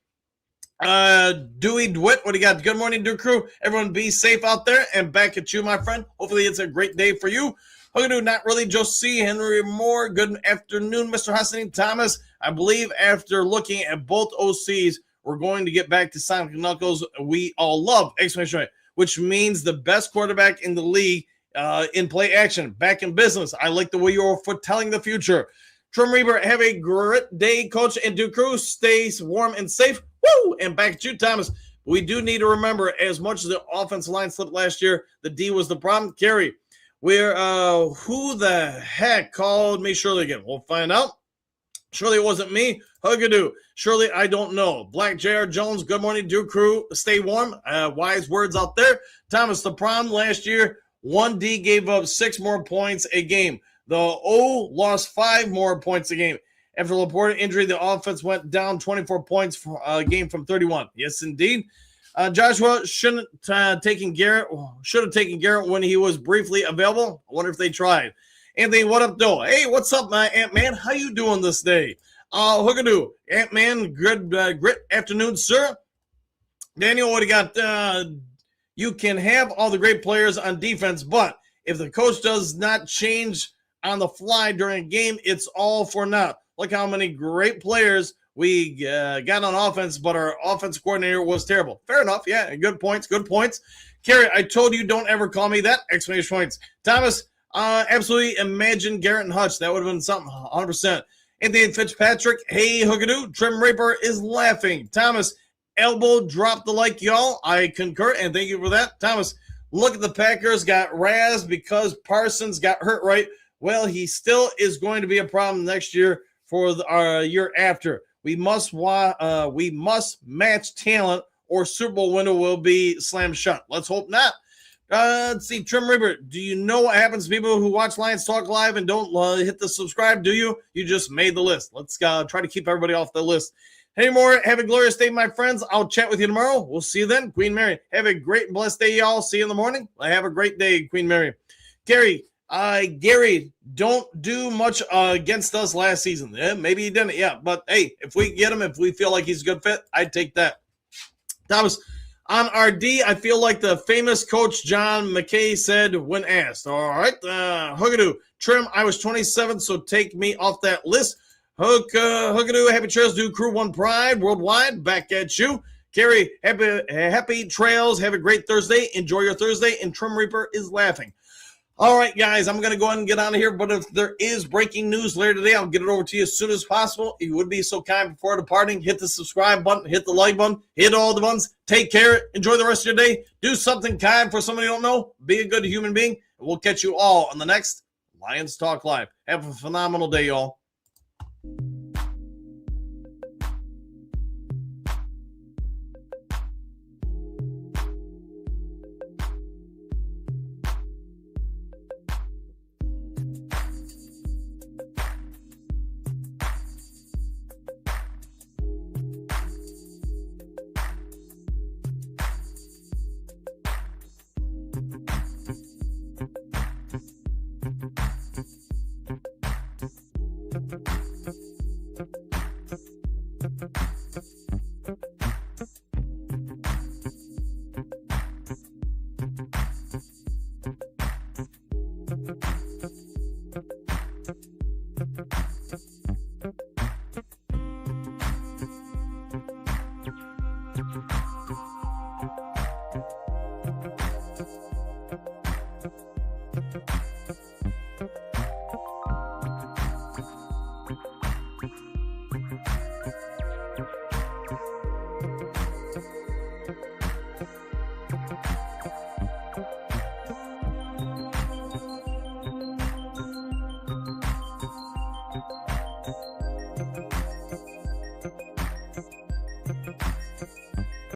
Dewey DeWitt, what do you got? Good morning, Duke Crew. Everyone be safe out there, and back at you, my friend. Hopefully it's a great day for you. Hookadoo, not really. Joe C. Henry Moore, good afternoon, Mr. Hassan Thomas. I believe after looking at both OCs, we're going to get back to Sonic Knuckles we all love, exclamation point, which means the best quarterback in the league in play action, back in business. I like the way you're foretelling the future. Trim Reaper, have a great day, Coach, and Duke Crew. Stay warm and safe. Woo! And back to you, Thomas. We do need to remember, as much as the offensive line slipped last year, the D was the problem. Carrie, who the heck called me Shirley again? We'll find out. Surely it wasn't me. Hugadoo. Surely I don't know. Black J.R. Jones, good morning, Duke Crew. Stay warm. Wise words out there. Thomas, the problem last year, 1D gave up 6 more points a game. The O lost 5 more points a game. After Laporte injury, the offense went down 24 points for a game from 31. Yes, indeed. Joshua should have taken Garrett when he was briefly available. I wonder if they tried. Anthony, what up, though? Hey, what's up, my Ant-Man? How you doing this day? Hookadoo. Ant-Man, good great afternoon, sir. Daniel, what do you got? You can have all the great players on defense, but if the coach does not change on the fly during a game, it's all for naught. Look how many great players we got on offense, but our offense coordinator was terrible. Fair enough. Yeah, good points. Good points. Carrie, I told you don't ever call me that. Exclamation points. Thomas, absolutely imagine Garrett and Hutch. That would have been something, 100%. Anthony Fitzpatrick, hey, Hookadoo. Trim Reaper is laughing. Thomas, elbow drop the like, y'all. I concur, and thank you for that. Thomas, look at the Packers got razzed because Parsons got hurt, right? Well, he still is going to be a problem next year for our year after. We must match talent, or Super Bowl window will be slammed shut. Let's hope not. Let's see, Trim Reaper, do you know what happens to people who watch Lions Talk Live and don't hit the subscribe? Do you? You just made the list. Let's try to keep everybody off the list. Hey, more. Have a glorious day, my friends. I'll chat with you tomorrow. We'll see you then. Queen Mary, have a great and blessed day, y'all. See you in the morning. Have a great day, Queen Mary. Gary, don't do much against us last season. Yeah, maybe he didn't. Yeah, but hey, if we get him, if we feel like he's a good fit, I'd take that. Thomas, on RD, I feel like the famous coach John McKay said when asked. All right, Hookadoo, Trim, I was 27, so take me off that list. Hookadoo, happy trails, Duke Crew, One Pride, worldwide, back at you. Carrie, happy trails, have a great Thursday. Enjoy your Thursday, and Trim Reaper is laughing. All right, guys, I'm going to go ahead and get out of here, but if there is breaking news later today, I'll get it over to you as soon as possible. If you would be so kind before departing, hit the subscribe button, hit the like button, hit all the buttons. Take care. Enjoy the rest of your day. Do something kind for somebody you don't know. Be a good human being, and we'll catch you all on the next Lions Talk Live. Have a phenomenal day, y'all.